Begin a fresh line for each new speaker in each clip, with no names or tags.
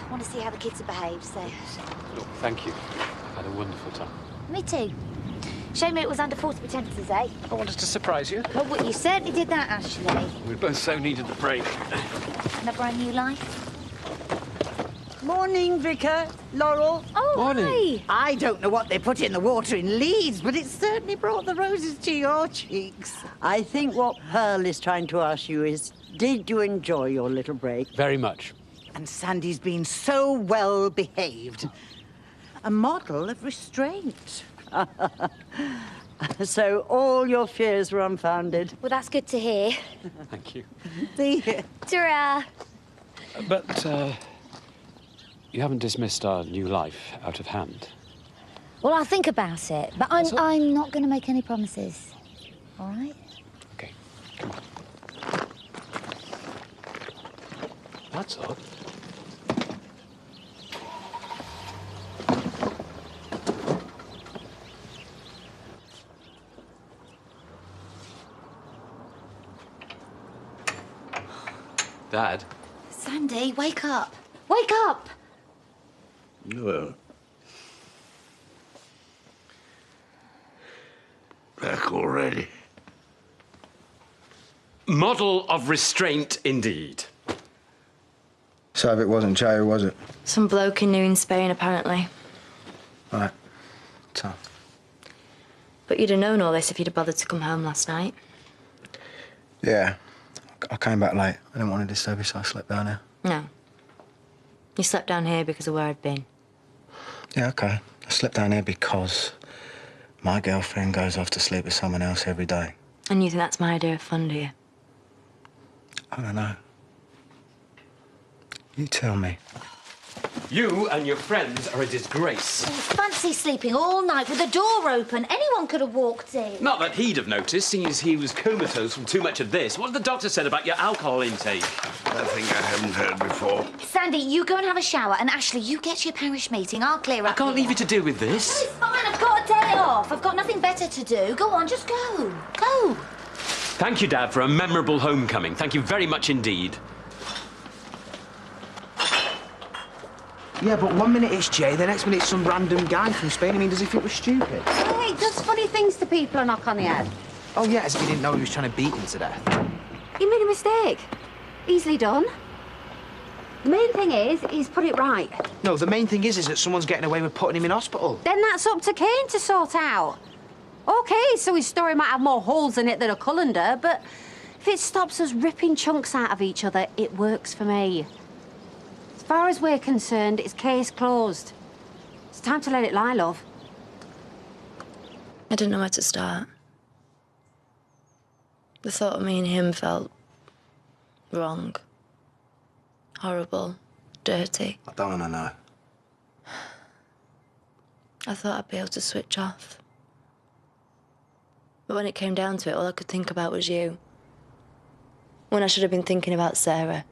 I want to see how the kids have behaved, so...
Look, thank you. I've had a wonderful time.
Me too. Shame it was under false pretenses, eh?
I wanted to surprise you.
Well, you certainly did that, Ashley.
We both so needed the break.
And a brand new life.
Morning, Vicar. Laurel.
Oh,
Morning.
hi.
I don't know what they put in the water in Leeds, but it certainly brought the roses to your cheeks. I think what Pearl is trying to ask you is, did you enjoy your little break?
Very much.
And Sandy's been so well behaved. A model of restraint. So all your fears were unfounded.
Well, that's good to hear.
Thank you.
See?
Ta-ra.
But, you haven't dismissed our new life out of hand.
Well, I'll think about it, but I'm not going to make any promises. All right?
Okay, come on. That's odd. Dad?
Sandy, wake up. Wake up!
Well. Back already.
Model of restraint, indeed.
So if it wasn't Joe, who was it?
Some bloke he knew in Spain, apparently.
Right. Tough.
But you'd have known all this if you'd have bothered to come home last night.
Yeah. I came back late. I didn't want to disturb you, so I slept down here.
No. You slept down here because of where I'd been.
Yeah, OK. I slept down here because my girlfriend goes off to sleep with someone else every day.
And you think that's my idea of fun, do you?
I don't know. You tell me.
You and your friends are a disgrace.
Fancy sleeping all night with the door open. Anyone could have walked in.
Not that he'd have noticed, seeing as he was comatose from too much of this. What did the doctor said about your alcohol intake?
Nothing I haven't heard before.
Sandy, you go and have a shower, and Ashley, you get to your parish meeting. I'll clear up
I can't
here.
leave you to deal with this.
It's fine, I've got a day off. I've got nothing better to do. Go on, just go. Go.
Thank you, Dad, for a memorable homecoming. Thank you very much indeed.
Yeah, but 1 minute it's Jay, the next minute it's some random guy from Spain. I mean, as if it was stupid.
Hey, he does funny things to people and knock on the head.
Oh, yeah, as if he didn't know he was trying to beat him to death.
You made a mistake. Easily done. The main thing is, he's put it right.
No, the main thing is that someone's getting away with putting him in hospital.
Then that's up to Kane to sort out. OK, so his story might have more holes in it than a colander, but if it stops us ripping chunks out of each other, it works for me. As far as we're concerned, it's case closed. It's time to let it lie, love.
I didn't know where to start. The thought of me and him felt wrong. Horrible. Dirty.
I don't want to know.
I thought I'd be able to switch off. But when it came down to it, all I could think about was you. When I should have been thinking about Sarah.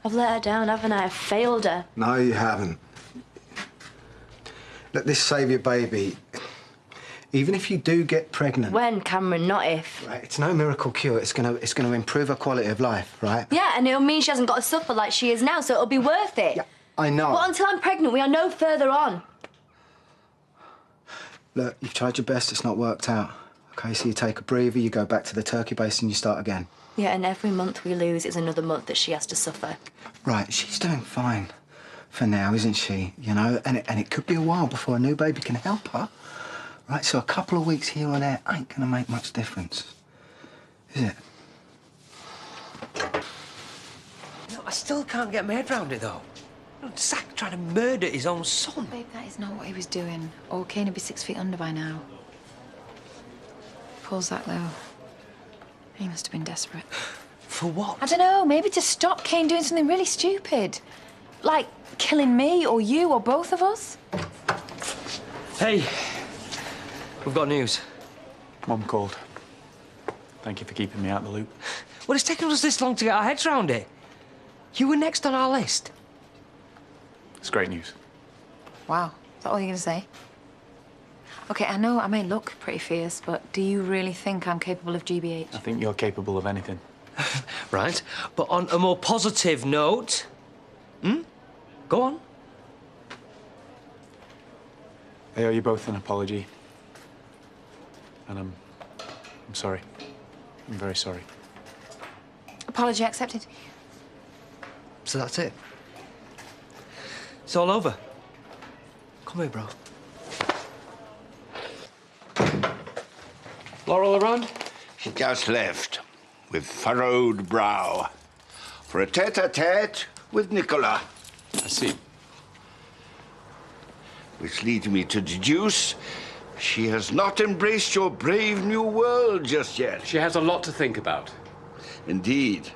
I've let her down, haven't I? I've failed her.
No, you haven't. Look, this Saviour baby, even if you do get pregnant...
When, Cameron, not if.
Right, it's no miracle cure. It's gonna improve her quality of life, right?
Yeah, and it'll mean she hasn't got to suffer like she is now, so it'll be worth it.
Yeah, I know.
But until I'm pregnant, we are no further on.
Look, you've tried your best, it's not worked out. OK, so you take a breather, you go back to the turkey base and you start again.
Yeah, and every month we lose is another month that she has to suffer.
Right, she's doing fine for now, isn't she? You know, and it could be a while before a new baby can help her. Right, so a couple of weeks here or there ain't gonna make much difference, is it?
No, I still can't get my head round it, though. Zach trying to murder his own son.
Babe, that is not what he was doing. Or Kane would be 6 feet under by now. Poor Zach, though. He must have been desperate.
For what?
I don't know, maybe to stop Kane doing something really stupid. Like killing me or you or both of us.
Hey, we've got news.
Mum called. Thank you for keeping me out of the loop.
Well, it's taken us this long to get our heads round it. You were next on our list.
It's great news.
Wow, is that all you're going to say? OK, I know I may look pretty fierce, but do you really think I'm capable of GBH?
I think you're capable of anything.
Right, but on a more positive note... Go on.
I owe you both an apology. And I'm sorry. I'm very sorry.
Apology accepted.
So that's it. It's all over. Come here, bro.
Laurel around?
She just left, with furrowed brow, for a tete-a-tete with Nicola.
I see.
Which leads me to deduce she has not embraced your brave new world just yet.
She has a lot to think about.
Indeed.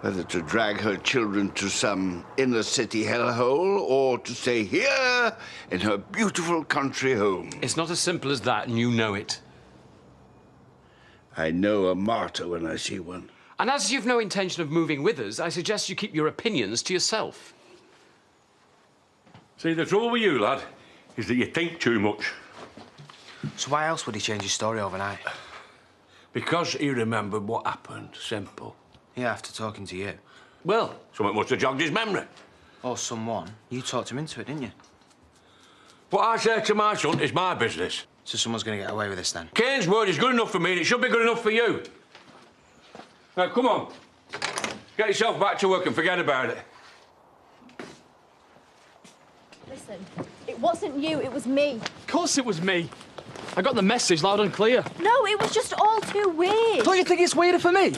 Whether to drag her children to some inner city hellhole or to stay here in her beautiful country home.
It's not as simple as that, and you know it.
I know a martyr when I see one.
And as you've no intention of moving with us, I suggest you keep your opinions to yourself.
See, the trouble with you, lad, is that you think too much.
So why else would he change his story overnight?
Because he remembered what happened, simple.
Yeah, after talking to you.
Well, something must have jogged his memory.
Or someone. You talked him into it, didn't you?
What I say to my son is my business.
So someone's going to get away with this then?
Kane's word is good enough for me, and it should be good enough for you. Now, come on. Get yourself back to work and forget about it.
Listen, it wasn't you, it was me.
Of course it was me. I got the message loud and clear.
No, it was just all too weird.
Don't you think it's weirder for me?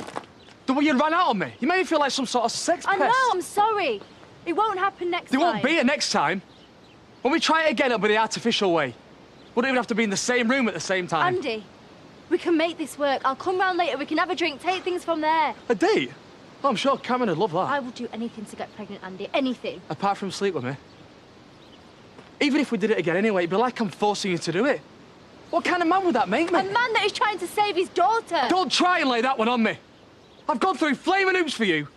The way you ran out on me. You made me feel like some sort of sex pest.
I know, I'm sorry. It won't happen next time.
There won't be a next time. When we try it again, it'll be the artificial way. We don't even have to be in the same room at the same time.
Andy, we can make this work. I'll come round later, we can have a drink, take things from there.
A date? Oh, I'm sure Cameron would love that.
I would do anything to get pregnant, Andy, anything.
Apart from sleep with me. Even if we did it again anyway, it'd be like I'm forcing you to do it. What kind of man would that make me?
A man that is trying to save his daughter.
Don't try and lay that one on me. I've gone through flaming hoops for you.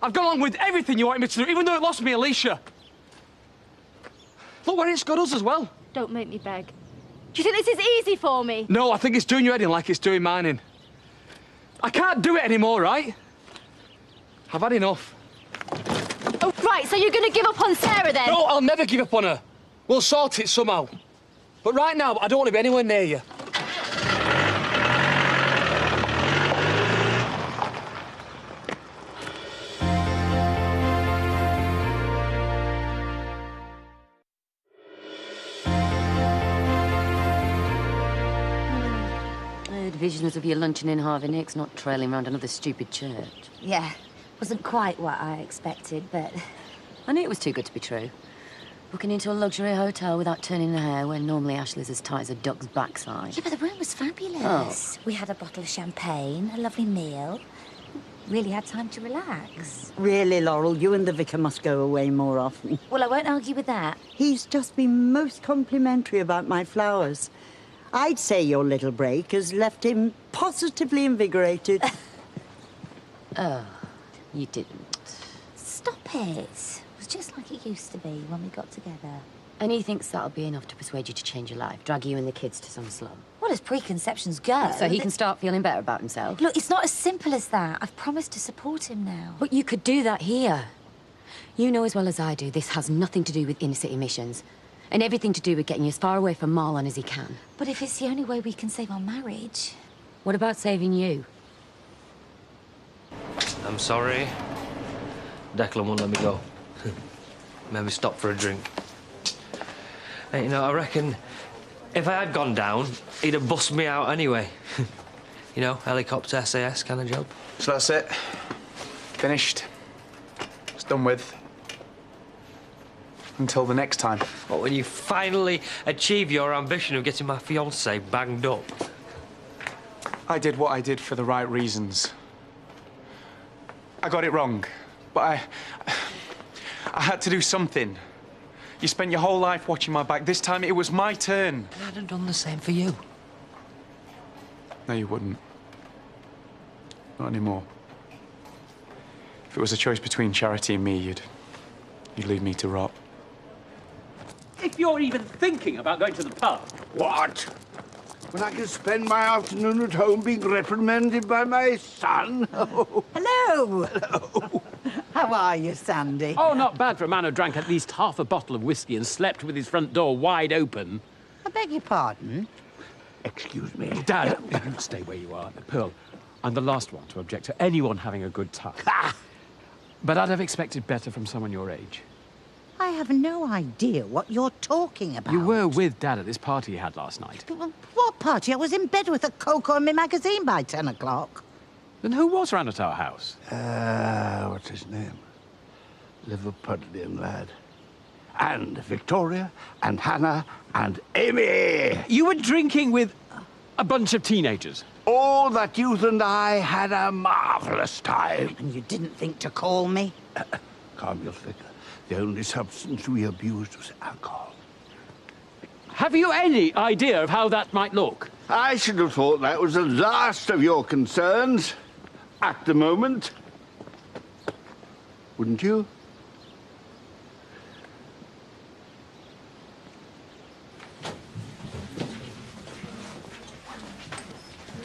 I've gone along with everything you want me to do, even though it lost me Alicia. Look where it's got us as well.
Don't make me beg. Do you think this is easy for me?
No, I think it's doing your head in like it's doing mine in. I can't do it anymore, right? I've had enough.
Oh, right, so you're going to give up on Sarah then?
No, I'll never give up on her. We'll sort it somehow. But right now, I don't want to be anywhere near you.
Visions of your luncheon in Harvey Nicks, not trailing around another stupid church.
Yeah, wasn't quite what I expected, but...
I knew it was too good to be true. Booking into a luxury hotel without turning a hair when normally Ashley's as tight as a duck's backside.
Yeah, but the room was fabulous.
Oh.
We had a bottle of champagne, a lovely meal. Really had time to relax.
Really, Laurel, you and the vicar must go away more often.
Well, I won't argue with that.
He's just been most complimentary about my flowers. I'd say your little break has left him positively invigorated.
Oh, you didn't.
Stop it. It was just like it used to be when we got together.
And he thinks that'll be enough to persuade you to change your life, drag you and the kids to some slum.
Well, as preconceptions go...
So he can start feeling better about himself.
Look, it's not as simple as that. I've promised to support him now.
But you could do that here. You know as well as I do, this has nothing to do with inner-city missions. And everything to do with getting you as far away from Marlon as he can.
But if it's the only way we can save our marriage...
What about saving you?
I'm sorry. Declan won't let me go. Made me stop for a drink. Hey, you know, I reckon if I had gone down, he'd have bust me out anyway. You know, helicopter SAS kind of job.
So that's it. Finished. It's done with. Until the next time.
What, when you finally achieve your ambition of getting my fiancée banged up?
I did what I did for the right reasons. I got it wrong, but I had to do something. You spent your whole life watching my back. This time it was my turn.
But I'd have done the same for you.
No, you wouldn't. Not anymore. If it was a choice between Charity and me, you'd leave me to rot.
If you're even thinking about going to the pub...
What? when I can spend my afternoon at home being reprimanded by my son?
Hello. Hello. How are you, Sandy?
Oh, not bad for a man who drank at least half a bottle of whiskey and slept with his front door wide open.
I beg your pardon?
Excuse me.
Dad, stay where you are. Pearl, I'm the last one to object to anyone having a good time. But I'd have expected better from someone your age.
I have no idea what you're talking about.
You were with Dad at this party he had last night.
What party? I was in bed with a cocoa and my magazine by 10 o'clock.
Then who was round at our house?
What's his name? Liverpudlian lad. And Victoria, and Hannah, and Amy.
You were drinking with a bunch of teenagers.
All that youth and I had a marvellous time.
And you didn't think to call me?
Calm your figure. The only substance we abused was alcohol.
Have you any idea of how that might look?
I should have thought that was the last of your concerns. At the moment. Wouldn't you?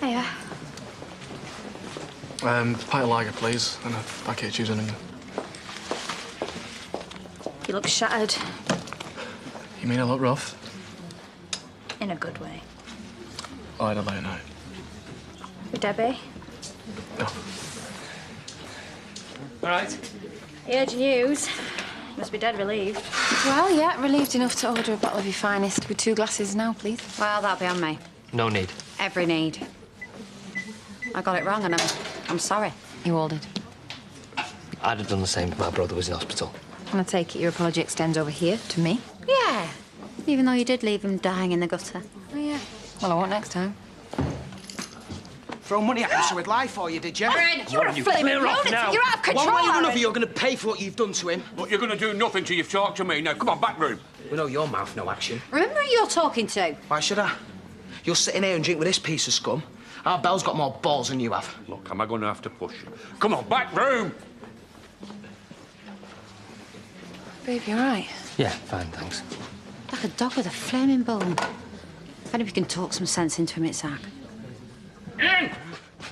Hiya.
Pint of lager, please, and a packet of cheese and onion.
You look shattered.
You mean I look rough?
In a good way.
I had a late night.
With Debbie?
No.
All right. I heard your news. Must be dead relieved. Well, yeah, relieved enough to order a bottle of your finest with 2 glasses now, please.
Well, that'll be on me.
No need.
Every need. I got it wrong and I'm sorry.
You all did.
I'd have done the same if my brother was in hospital.
And I take it your apology extends over here to me?
Yeah. Even though you did leave him dying in the gutter.
Oh, yeah. Well, I won't next time.
Throw money at him so he'd lie for you, did you?
Aaron, you're a flaming lunatic. You're out of control,
One way or another,
Aaron.
you're going to pay for what you've done to him.
But you're going to do nothing till you've talked to me. Now, come on, back room.
We know your mouth, no action.
Remember who you're talking to?
Why should I? You're sitting here and drink with this piece of scum. Our Belle's got more balls than you have.
Look, am I going to have to push you? Come on, back room.
Babe, you all right?
Yeah, fine, thanks.
Like a dog with a flaming bone. If anybody can talk some sense into him, it's Zach.
Ian!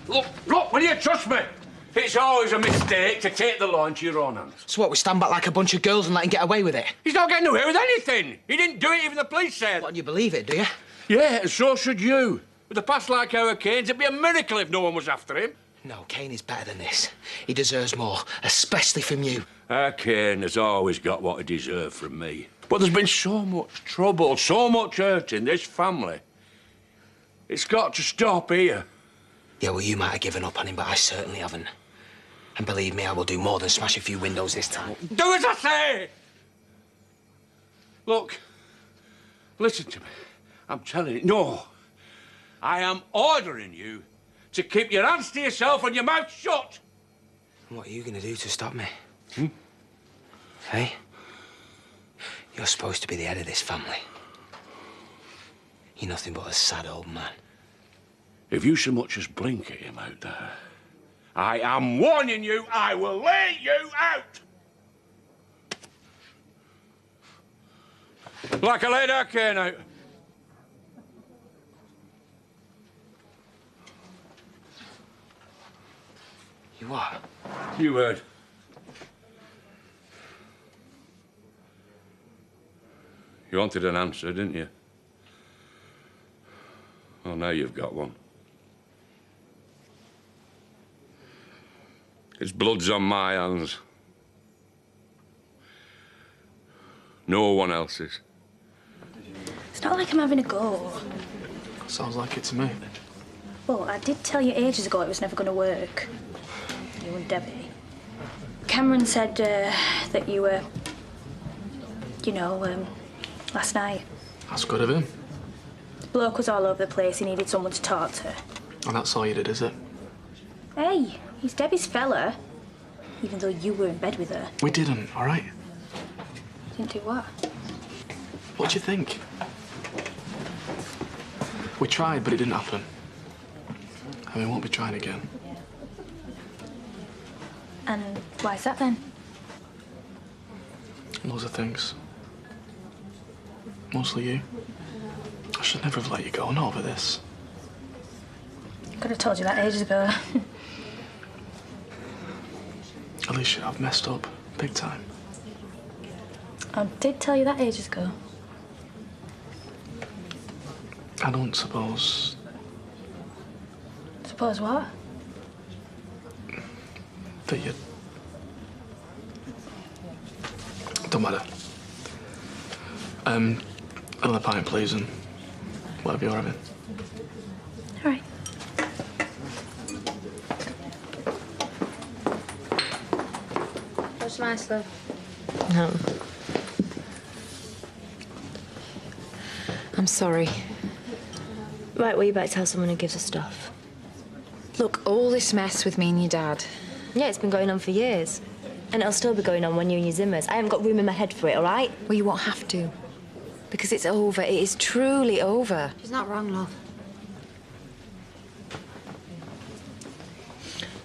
Look, will you trust me? It's always a mistake to take the law into your own hands.
So what, we stand back like a bunch of girls and let him get away with it?
He's not getting away with anything. He didn't do it, even the police said.
What, and you believe it, do you?
Yeah, and so should you. With a past like our Kane's, it'd be a miracle if no one was after him.
No, Kane is better than this. He deserves more, especially from you.
Our Kane has always got what he deserved from me. But there's been so much trouble, so much hurt in this family. It's got to stop here.
Yeah, well, you might have given up on him, but I certainly haven't. And believe me, I will do more than smash a few windows this time.
Do as I say! Look, listen to me. I'm telling you, no. I am ordering you to keep your hands to yourself and your mouth shut.
And what are you going to do to stop me?
Hmm?
Hey? You're supposed to be the head of this family. You're nothing but a sad old man.
If you so much as blink at him out there, I am warning you, I will lay you out. Like I laid our Kane out.
You what?
You heard. You wanted an answer, didn't you? Well, now you've got one. His blood's on my hands. No one else's.
It's not like I'm having a go.
Sounds like it to me.
Well, I did tell you ages ago it was never going to work. You and Debbie. Cameron said that you were, last night.
That's good of him.
The bloke was all over the place. He needed someone to talk to.
And that's all you did, is it?
Hey, he's Debbie's fella. Even though you were in bed with her.
We didn't, all right?
Didn't do what?
What do you think? We tried, but it didn't happen. And we won't be trying again.
And why's that then?
Loads of things. Mostly you. I should never have let you go, not over this.
Could have told you that ages ago.
Alicia, I've messed up. Big time.
I did tell you that ages ago.
I don't suppose...
Suppose what?
that you... Don't matter. Another pint, please, and whatever you're having.
All right.
What's nice, love?
No. I'm sorry. Right, well, you better tell someone who gives us stuff.
Look, all this mess with me and your dad.
Yeah, it's been going on for years. And it'll still be going on when you and your Zimmers. I haven't got room in my head for it, all right?
Well, you won't have to. Because it's over. It is truly over.
She's not wrong, love.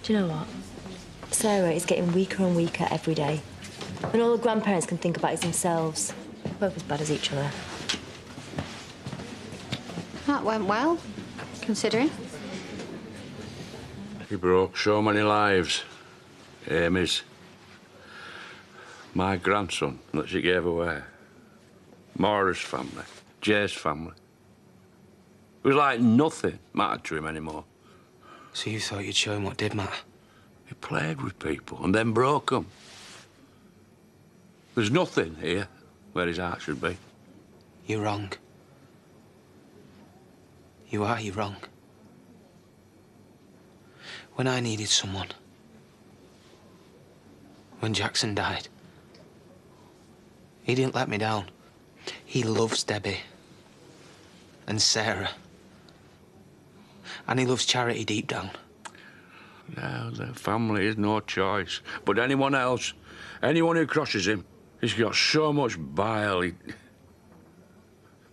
Do you know what? Sarah is getting weaker and weaker every day. And all the grandparents can think about is themselves. Both as bad as each other.
That went well, considering.
He broke so many lives. Amy's. My grandson that she gave away. Maura's family. Jay's family. It was like nothing mattered to him anymore.
So you thought you'd show him what did matter?
He played with people and then broke them. There's nothing here where his heart should be.
You're wrong. You're wrong. When I needed someone, when Jackson died, he didn't let me down. He loves Debbie and Sarah. And he loves Charity deep down.
No, the family is no choice. But anyone else, anyone who crosses him, he's got so much bile.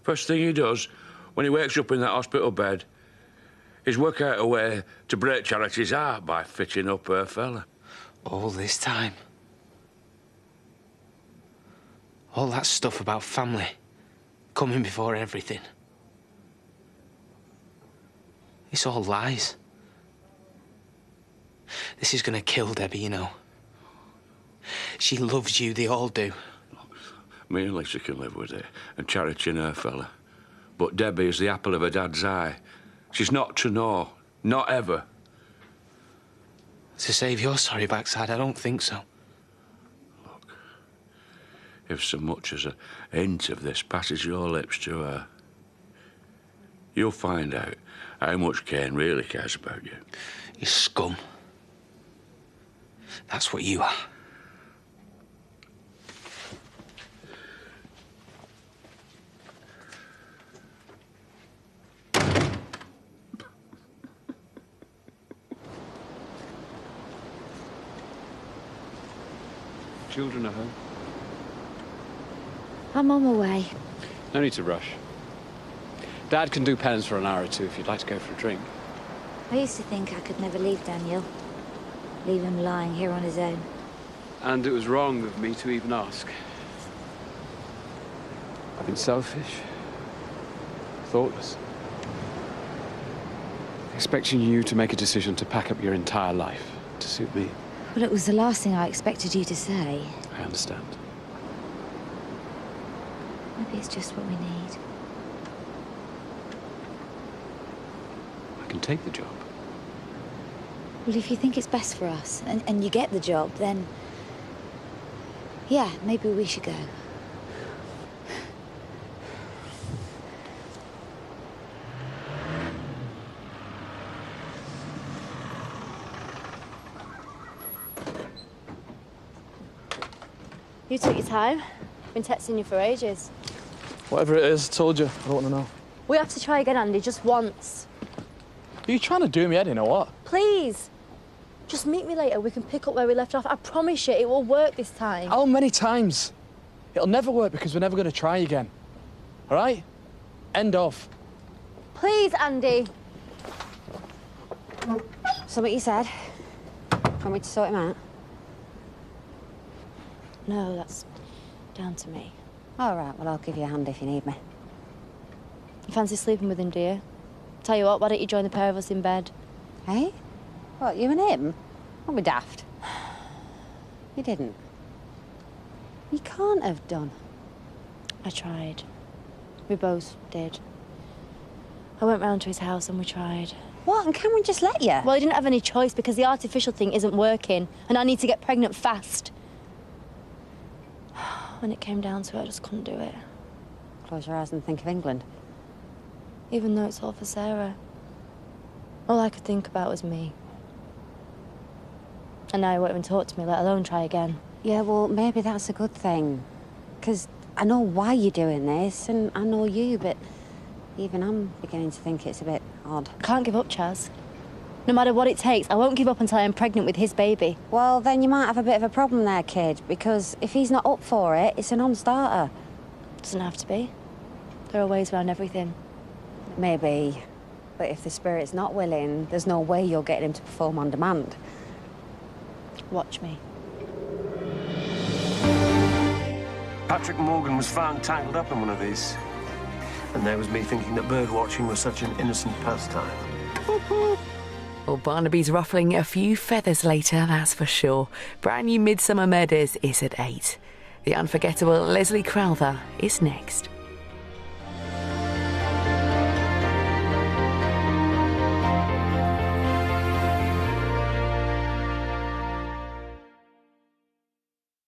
First thing he does when he wakes up in that hospital bed is work out a way to break Charity's heart by fitting up her fella.
All this time. All that stuff about family coming before everything. It's all lies. This is gonna kill Debbie, you know. She loves you, they all do.
Me and Lisa can live with it, and Charity and her fella. But Debbie is the apple of her dad's eye. She's not to know, not ever.
To save your sorry backside, I don't think so.
Look, if so much as a hint of this passes your lips to her, you'll find out how much Cain really cares about you.
You scum. That's what you are.
Children are home.
I'm on my way.
No need to rush. Dad can do penance for an hour or two if you'd like to go for a drink.
I used to think I could never leave Daniel. Leave him lying here on his own.
And it was wrong of me to even ask. I've been selfish, thoughtless. Expecting you to make a decision to pack up your entire life to suit me.
Well, it was the last thing I expected you to say.
I understand.
Maybe it's just what we need.
I can take the job.
Well, if you think it's best for us, and you get the job, then... yeah, maybe we should go.
You took your time. Been texting you for ages.
Whatever it is, I told you. I don't want to know.
We have to try again, Andy, just once.
Are you trying to do me head in or what?
Please. Just meet me later. We can pick up where we left off. I promise you, it will work this time.
How many times? It'll never work because we're never going to try again. All right? End of.
Please, Andy.
So what you said? Want me to sort him out?
No, that's down to me.
All right, well, I'll give you a hand if you need me.
You fancy sleeping with him, do you? Tell you what, why don't you join the pair of us in bed?
Hey? What, you and him? Don't be daft. You didn't. You can't have done.
I tried. We both did. I went round to his house and we tried.
What? And Cameron just let you?
Well, he didn't have any choice because the artificial thing isn't working and I need to get pregnant fast. When it came down to it, I just couldn't do it.
Close your eyes and think of England.
Even though it's all for Sarah. All I could think about was me. And now he won't even talk to me, let alone try again.
Yeah, well, maybe that's a good thing. Because I know why you're doing this, and I know you, but even I'm beginning to think it's a bit odd.
I can't give up, Chaz. No matter what it takes, I won't give up until I'm pregnant with his baby.
Well, then you might have a bit of a problem there, kid, because if he's not up for it, it's a non-starter.
Doesn't have to be. There are ways around everything.
Maybe. But if the spirit's not willing, there's no way you're getting him to perform on demand.
Watch me.
Patrick Morgan was found tangled up in one of these. And there was me thinking that bird watching was such an innocent pastime.
Well, Barnaby's ruffling a few feathers later, that's for sure. Brand new Midsummer Murders is at 8. The unforgettable Leslie Crowther is next.